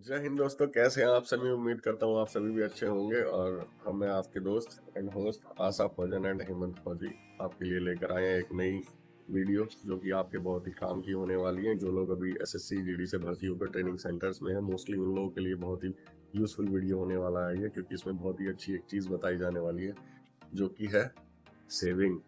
जय हिंद दोस्तों, कैसे हैं आप सभी। उम्मीद करता हूँ आप सभी भी अच्छे होंगे। और हम आपके दोस्त एंड होस्ट आसाफ फौजन एंड हेमंत फौजी आपके लिए लेकर आए हैं एक नई वीडियो जो कि आपके बहुत ही काम की होने वाली है। जो लोग अभी एसएससी जीडी से भर्ती होकर ट्रेनिंग सेंटर्स में है, मोस्टली उन लोगों के लिए बहुत ही यूजफुल वीडियो होने वाला है ये, क्योंकि इसमें बहुत ही अच्छी एक चीज बताई जाने वाली है जो कि है सेविंग।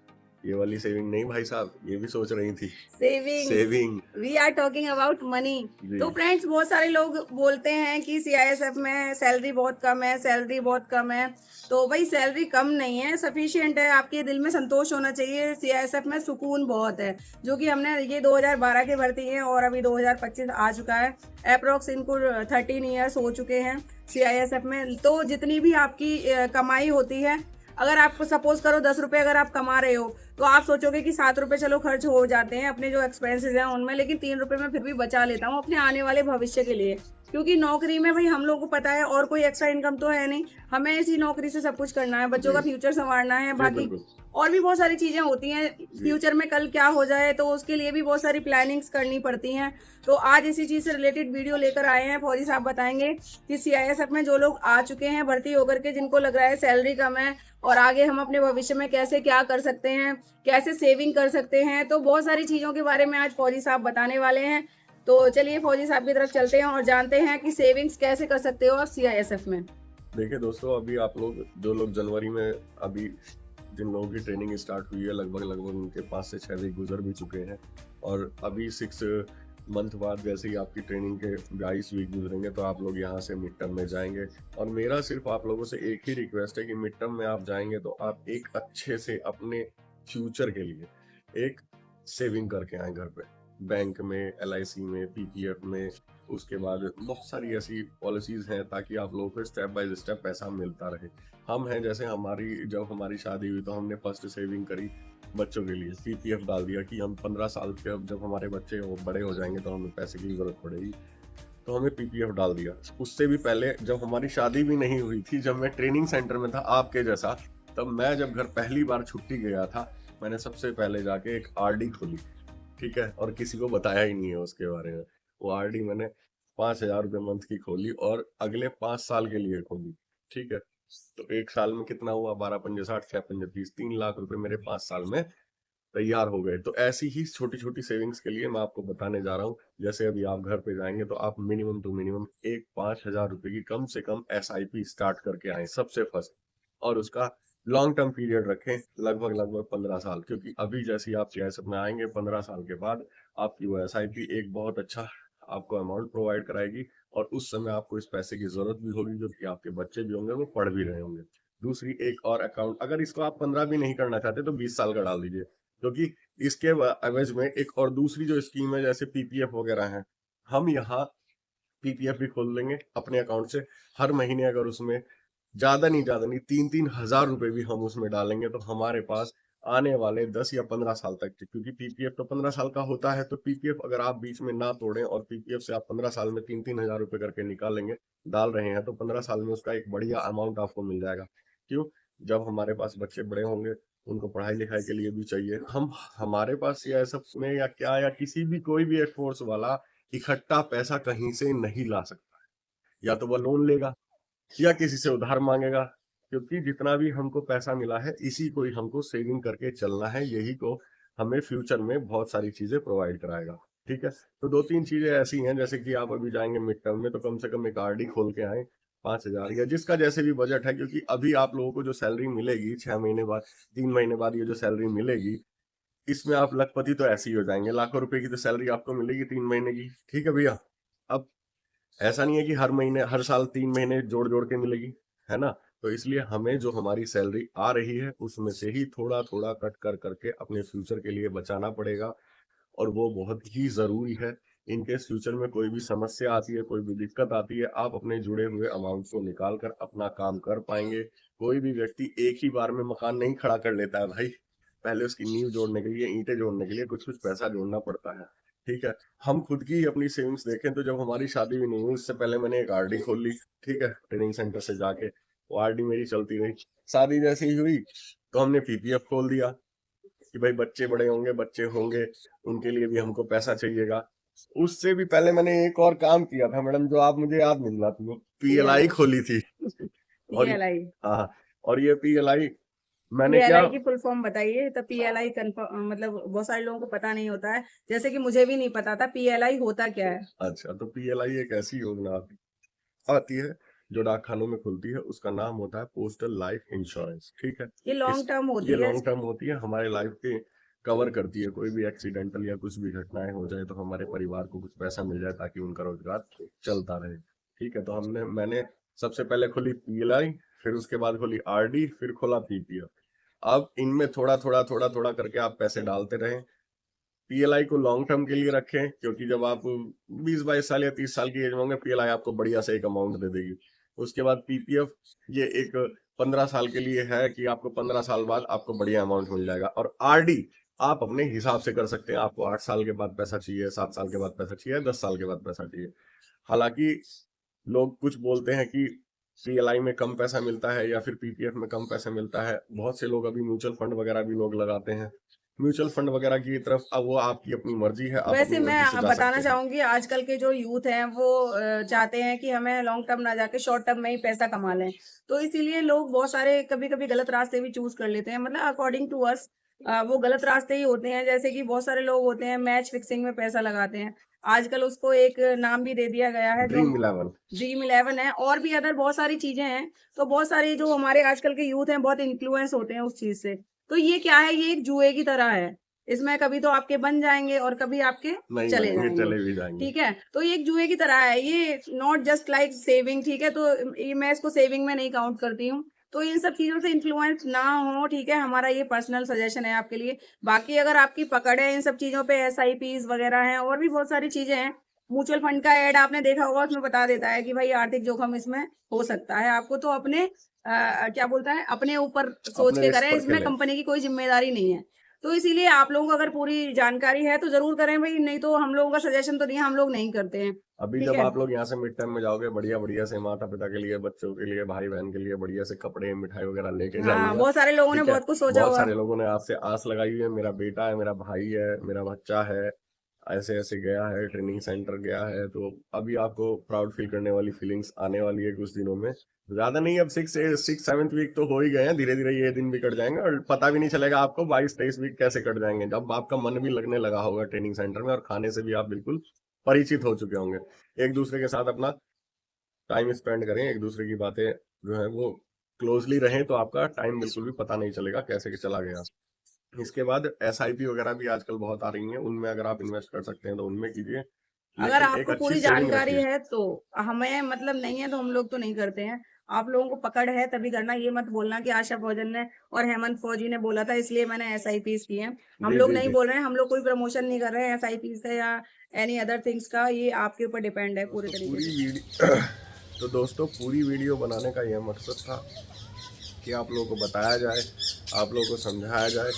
ये वाली सेविंग नहीं भाई साहब, ये भी सोच रही थी। Savings. Saving. We are talking about money. जी। तो फ्रेंड्स, बहुत सारे लोग बोलते हैं कि सीआईएसएफ में सैलरी बहुत कम है, सैलरी बहुत कम है। तो भाई, सैलरी कम नहीं है, सफिशिएंट है। आपके दिल में संतोष होना चाहिए। सीआईएसएफ में सुकून बहुत है, जो कि हमने ये 2012 के भर्ती है और अभी 2025 आ चुका है। अप्रोक्स इनको 13 ईयर्स हो चुके हैं सीआईएसएफ में। तो जितनी भी आपकी कमाई होती है, अगर आप सपोज करो 10 रुपए अगर आप कमा रहे हो, तो आप सोचोगे कि 7 रुपए चलो खर्च हो जाते हैं अपने जो एक्सपेंसेस हैं उनमें, लेकिन 3 रुपए मैं फिर भी बचा लेता हूँ अपने आने वाले भविष्य के लिए। क्योंकि नौकरी में भाई हम लोग को पता है और कोई एक्स्ट्रा इनकम तो है नहीं। हमें इसी नौकरी से सब कुछ करना है, बच्चों जी। का फ्यूचर संवारना है, जी बाकी बिल्कुल। और भी बहुत सारी चीजें होती हैं। जी। फ्यूचर में कल क्या हो जाए तो उसके लिए भी बहुत सारी प्लानिंग्स करनी पड़ती हैं। तो आज इसी चीज से रिलेटेड वीडियो लेकर आए हैं। फौजी साहब बताएंगे कि सीआईएसएफ में जो लोग आ चुके हैं भर्ती होकर के, जिनको लग रहा है सैलरी कम है और आगे हम अपने भविष्य में कैसे क्या कर सकते हैं, कैसे सेविंग कर सकते हैं, तो बहुत सारी चीज़ों के बारे में आज फौजी साहब बताने वाले हैं। तो चलिए फौजी साहब की तरफ चलते हैं और जानते हैं कि सेविंग्स कैसे कर सकते हो आप सीआईएसएफ में। देखिए दोस्तों, अभी आप लोग जो लोग जनवरी में अभी जिन लोगों की ट्रेनिंग स्टार्ट हुई है, लगभग लगभग उनके 5 से 6 वीक गुजर भी चुके हैं। और अभी 6 मंथ बाद जैसे ही आपकी ट्रेनिंग के 22 वीक गुजरेंगे तो आप लोग यहाँ से मिड टर्म में जाएंगे। और मेरा सिर्फ आप लोगों से एक ही रिक्वेस्ट है कि मिड टर्म में आप जाएंगे तो आप एक अच्छे से अपने फ्यूचर के लिए एक सेविंग करके आए घर पे, बैंक में, एलआईसी में, पीपीएफ में। उसके बाद बहुत सारी ऐसी पॉलिसीज हैं ताकि आप लोगों को स्टेप बाय स्टेप पैसा मिलता रहे। हम हैं जैसे जब हमारी शादी हुई तो हमने फर्स्ट सेविंग करी बच्चों के लिए, पीपीएफ डाल दिया कि हम 15 साल के, अब जब हमारे बच्चे वो बड़े हो जाएंगे तो हमें पैसे की जरूरत पड़ेगी, तो हमने पीपीएफ डाल दिया। उससे भी पहले जब हमारी शादी भी नहीं हुई थी, जब मैं ट्रेनिंग सेंटर में था आपके जैसा, तब मैं जब घर पहली बार छुट्टी गया था, मैंने सबसे पहले जाके एक आरडी खोली। ठीक है, और किसी को बताया ही नहीं है उसके बारे में। वो आरडी मैंने 5,000 रुपये मंथ की खोली और अगले 5 साल के लिए खोली। ठीक है, तो एक साल में कितना हुआ, 12 पंजे 60, 6 पंजे 30, 3 लाख रुपए मेरे 5 साल में तैयार हो गए। तो ऐसी ही छोटी छोटी सेविंग्स के लिए मैं आपको बताने जा रहा हूँ। जैसे अभी आप घर पे जाएंगे तो आप मिनिमम टू मिनिमम एक 5,000 रुपए की कम से कम एसआईपी स्टार्ट करके आए सबसे फर्स्ट। और उसका लॉन्ग टर्म पीरियड रखें, लगभग लगभग 15 साल, क्योंकि अभी जैसे ही आप सियासत में आएंगे 15 साल के बाद आपकी वो एसआईपी एक बहुत अच्छा आपको अमाउंट प्रोवाइड कराएगी। और उस समय आपको इस पैसे की जरूरत भी होगी, जो कि आपके बच्चे भी होंगे, वो पढ़ भी रहे होंगे। दूसरी एक और अकाउंट, अगर इसको आप 15 भी नहीं करना चाहते तो 20 साल का डाल दीजिए, क्योंकि इसके एवज में एक और दूसरी जो स्कीम है जैसे पीपीएफ वगैरह है, हम यहाँ पीपीएफ भी खोल लेंगे अपने अकाउंट से। हर महीने अगर उसमें ज्यादा नहीं 3-3 हजार रुपए भी हम उसमें डालेंगे तो हमारे पास आने वाले 10 या 15 साल तक, क्योंकि पीपीएफ तो 15 साल का होता है, तो पीपीएफ अगर आप बीच में ना तोड़ें और पीपीएफ से आप 15 साल में 3-3 हजार रुपए करके निकालेंगे, डाल रहे हैं, तो 15 साल में उसका एक बढ़िया अमाउंट आपको मिल जाएगा। क्यों? जब हमारे पास बच्चे बड़े होंगे, उनको पढ़ाई लिखाई के लिए भी चाहिए, हम हमारे पास या सब में या क्या या किसी भी कोई भी एयरफोर्स वाला इकट्ठा पैसा कहीं से नहीं ला सकता। या तो वह लोन लेगा या किसी से उधार मांगेगा, क्योंकि जितना भी हमको पैसा मिला है इसी को ही हमको सेविंग करके चलना है, यही को हमें फ्यूचर में बहुत सारी चीजें प्रोवाइड कराएगा। ठीक है, तो 2-3 चीजें ऐसी हैं, जैसे कि आप अभी जाएंगे मिड टर्म में तो कम से कम एक आरडी खोल के आए 5,000 या जिसका जैसे भी बजट है, क्योंकि अभी आप लोगों को जो सैलरी मिलेगी 6 महीने बाद, 3 महीने बाद ये जो सैलरी मिलेगी, इसमें आप लखपति तो ऐसे ही हो जाएंगे। लाखों रुपए की तो सैलरी आपको मिलेगी 3 महीने की। ठीक है भैया, अब ऐसा नहीं है कि हर महीने हर साल 3 महीने जोड़ जोड़ के मिलेगी, है ना। तो इसलिए हमें जो हमारी सैलरी आ रही है उसमें से ही थोड़ा थोड़ा कट कर करके अपने फ्यूचर के लिए बचाना पड़ेगा। और वो बहुत ही जरूरी है। इनकेस फ्यूचर में कोई भी समस्या आती है, कोई भी दिक्कत आती है, आप अपने जुड़े हुए अमाउंट को निकाल कर अपना काम कर पाएंगे। कोई भी व्यक्ति एक ही बार में मकान नहीं खड़ा कर लेता है भाई, पहले उसकी नींव जोड़ने के लिए, ईंटें जोड़ने के लिए कुछ कुछ पैसा जोड़ना पड़ता है। ठीक है, हम खुद की अपनी सेविंग्स देखें तो जब हमारी शादी भी नहीं हुई उससे पहले मैंने एक आरडी खोल ली। ठीक है, ट्रेनिंग सेंटर से जाके वो आरडी मेरी चलती रही। शादी जैसे ही हुई तो हमने पीपीएफ खोल दिया कि भाई बच्चे बड़े होंगे, बच्चे होंगे, उनके लिए भी हमको पैसा चाहिएगा। उससे भी पहले मैंने एक और काम किया था मैडम, जो आप मुझे याद नहीं दिलाती हो, PLI खोली थी। और PLI हाँ, और ये PLI मैंने क्या, PLI की फुल फॉर्म बताइए। तो PLI कंफर्म मतलब बहुत सारे लोगों को पता नहीं होता है, जैसे कि मुझे भी नहीं पता था PLI होता क्या है। अच्छा तो PLI एक ऐसी योजना आती है जो डाकखानों में खुलती है, उसका नाम होता है पोस्टल लाइफ इंश्योरेंस, ठीक है। ये इस लॉन्ग टर्म ये होती है। लॉन्ग टर्म होती है, हमारे लाइफ के कवर करती है, कोई भी एक्सीडेंटल या कुछ भी घटनाएं हो जाए तो हमारे परिवार को कुछ पैसा मिल जाए ताकि उनका रोजगार चलता रहे, ठीक है। तो मैंने सबसे पहले खोली PLI, फिर उसके बाद खोली RD, फिर खोला PPF। अब इनमें थोड़ा थोड़ा थोड़ा थोड़ा करके आप पैसे डालते रहें। PLI को लॉन्ग टर्म के लिए रखें, क्योंकि जब आप 20-22 साल या 30 साल की एज में होंगे, PLI आपको बढ़िया से एक अमाउंट दे देगी। उसके बाद PPF, ये एक 15 साल के लिए है कि आपको 15 साल बाद आपको बढ़िया अमाउंट मिल जाएगा। और RD आप अपने हिसाब से कर सकते हैं, आपको 8 साल के बाद पैसा चाहिए, 7 साल के बाद पैसा चाहिए, 10 साल के बाद पैसा चाहिए। हालांकि लोग कुछ बोलते हैं कि PLI में कम पैसा मिलता है या फिर PPF में कम पैसा मिलता है। बहुत से लोग अभी म्यूचुअल फंड वगैरह भी लोग लगाते हैं। म्यूचुअल फंड वगैरह की तरफ अब वो आपकी अपनी मर्जी है, आप वैसे अपनी मैं मर्जी से जा बताना सकते हैं। चाहूंगी, आजकल के जो यूथ हैं वो चाहते हैं कि हमें लॉन्ग टर्म ना जाके शॉर्ट टर्म में ही पैसा कमा लें। तो इसीलिए लोग बहुत सारे कभी कभी गलत रास्ते भी चूज कर लेते हैं, मतलब अकॉर्डिंग टू अस वो गलत रास्ते ही होते हैं। जैसे कि बहुत सारे लोग होते हैं मैच फिक्सिंग में पैसा लगाते हैं। आजकल उसको एक नाम भी दे दिया गया है, जो ड्रीम 11। Dream11 है, और भी अदर बहुत सारी चीजें हैं। तो बहुत सारी जो हमारे आजकल के यूथ हैं बहुत इन्फ्लुएंस होते हैं उस चीज से। तो ये क्या है, ये एक जुए की तरह है। इसमें कभी तो आपके बन जाएंगे और कभी आपके नहीं चले बनेंगे, जाएंगे। चले भी जाएंगे। ठीक है, तो ये एक जुए की तरह है, ये नॉट जस्ट लाइक सेविंग। ठीक है, तो ये मैं इसको सेविंग में नहीं काउंट करती हूँ। तो इन सब चीजों से इन्फ्लुएंस ना हो, ठीक है, हमारा ये पर्सनल सजेशन है आपके लिए। बाकी अगर आपकी पकड़ है इन सब चीजों पे, SIPs वगैरह हैं और भी बहुत सारी चीजें हैं। म्यूचुअल फंड का एड आपने देखा होगा, उसमें बता देता है कि भाई आर्थिक जोखिम इसमें हो सकता है। आपको तो अपने क्या बोलता है, अपने ऊपर सोच अपने के रिस्क करें, पर इसमें खेलें। कंपनी की कोई जिम्मेदारी नहीं है। तो इसीलिए आप लोगों को अगर पूरी जानकारी है तो जरूर करें भाई, नहीं तो हम लोगों का सजेशन तो नहीं, हम लोग नहीं करते हैं। अभी ठीक जब है। आप लोग यहाँ से मिड टर्म में जाओगे, बढ़िया बढ़िया से माता पिता के लिए, बच्चों के लिए, भाई बहन के लिए बढ़िया से कपड़े मिठाई वगैरह लेके हाँ, जाइएगा, बहुत सारे लोगों ने ठीक है। बहुत कुछ सोचा बहुत होगा। सारे लोगों ने आपसे आस लगाई हुई है, मेरा बेटा है, मेरा भाई है, मेरा बच्चा है, ऐसे ऐसे गया है, ट्रेनिंग सेंटर गया है। तो अभी आपको प्राउड फील करने वाली फीलिंग्स आने वाली है कुछ दिनों में। ज्यादा नहीं, अब 6 7 वीक तो हो ही गए हैं, धीरे धीरे ये दिन भी कट जाएंगे और पता भी नहीं चलेगा आपको 22 23 वीक कैसे कट जाएंगे, जब आपका मन भी लगने लगा होगा ट्रेनिंग सेंटर में और खाने से भी आप बिल्कुल परिचित हो चुके होंगे। एक दूसरे के साथ अपना टाइम स्पेंड करें, एक दूसरे की बातें जो है वो क्लोजली रहें, तो आपका टाइम बिल्कुल भी पता नहीं चलेगा कैसे कि चला गया। इसके बाद SIP वगैरह भी आजकल बहुत आ रही हैं, उनमें अगर आप इन्वेस्ट कर सकते हैं तो उनमें कीजिए, अगर लेकिन एक आपको अच्छी पूरी सेविंग जानकारी रखिए। है तो, हमें मतलब नहीं है तो हम लोग तो नहीं करते हैं। आप लोगों को पकड़ है तभी करना, ये मत बोलना कि आशा भोजन ने और हेमंत फौजी ने बोला था इसलिए मैंने SIPs की हैं। हम जी लोग जी नहीं जी। बोल रहे हैं, हम लोग कोई प्रमोशन नहीं कर रहे हैं SIPs का या एनी अदर थिंग्स का। ये आपके ऊपर डिपेंड है पूरे दोस्तों तरीके पूरी से। वीडियो तो दोस्तों पूरी वीडियो बनाने का यह मकसद था कि आप लोगों को बताया जाए, आप लोगों को समझाया जाए,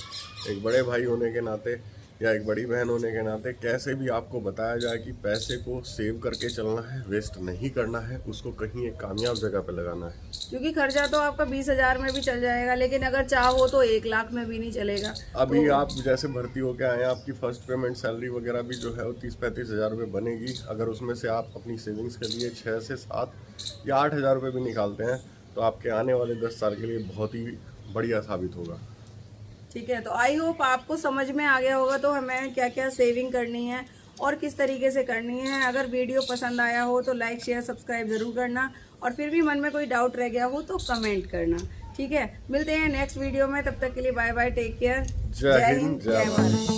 एक बड़े भाई होने के नाते या एक बड़ी बहन होने के नाते कैसे भी आपको बताया जाए कि पैसे को सेव करके चलना है, वेस्ट नहीं करना है, उसको कहीं एक कामयाब जगह पे लगाना है। क्योंकि खर्चा तो आपका 20,000 में भी चल जाएगा, लेकिन अगर चाहो तो 1 लाख में भी नहीं चलेगा। अभी तो आप जैसे भर्ती होके आए हैं, आपकी फर्स्ट पेमेंट सैलरी वगैरह भी जो है वो 30-35 हज़ार रुपये बनेगी। अगर उसमें से आप अपनी सेविंग्स के लिए 6 से 7 या 8 हज़ार रुपये भी निकालते हैं तो आपके आने वाले 10 साल के लिए बहुत ही बढ़िया साबित होगा। ठीक है, तो आई होप आपको समझ में आ गया होगा तो हमें क्या क्या सेविंग करनी है और किस तरीके से करनी है। अगर वीडियो पसंद आया हो तो लाइक शेयर सब्सक्राइब जरूर करना, और फिर भी मन में कोई डाउट रह गया हो तो कमेंट करना। ठीक है, मिलते हैं नेक्स्ट वीडियो में, तब तक के लिए बाय बाय, टेक केयर। जय जय हिंद, हिंद, जय जय भारत। भारत।